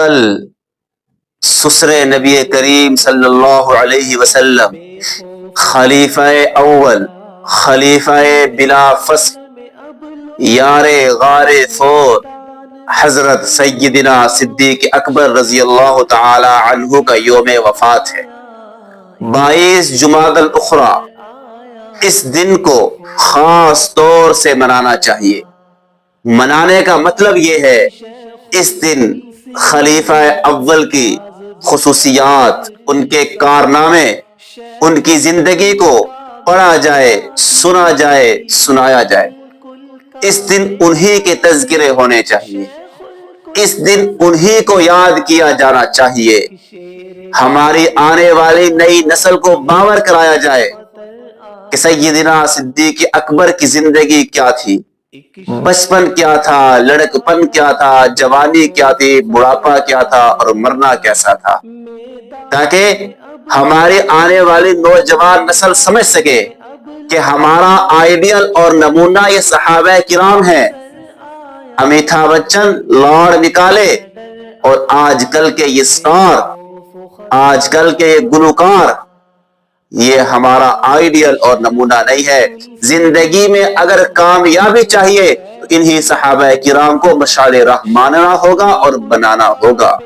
کل سسر نبی کریم صلی اللہ علیہ وسلم خلیفہ اول، خلیفہ بلا فصل، یار غار ثور، حضرت سیدنا صدیق اکبر رضی اللہ تعالی عنہ کا یوم وفات ہے، 22 جمادی الاخری۔ اس دن کو خاص طور سے منانا چاہیے۔ منانے کا مطلب یہ ہے اس دن خلیفہ اول کی خصوصیات، ان کے کارنامے، ان کی زندگی کو پڑھا جائے، سنا جائے، سنایا جائے۔ اس دن انہی کے تذکرے ہونے چاہیے، اس دن انہی کو یاد کیا جانا چاہیے۔ ہماری آنے والی نئی نسل کو باور کرایا جائے کہ سیدنا صدیق اکبر کی زندگی کیا تھی، بچپن کیا تھا، لڑکپن کیا تھا، جوانی کیا تھی، بڑھاپا کیا تھا اور مرنا کیسا تھا، تاکہ ہماری آنے والی نوجوان نسل سمجھ سکے کہ ہمارا آئیڈیل اور نمونہ یہ صحابہ کرام ہیں۔ امیتابھ بچن، لاڑ نکالے اور آج کل کے یہ سٹار، آج کل کے یہ گلوکار، یہ ہمارا آئیڈیل اور نمونہ نہیں ہے۔ زندگی میں اگر کامیابی چاہیے تو انہی صحابہ کرام کو مشعل راہ ماننا ہوگا اور بنانا ہوگا۔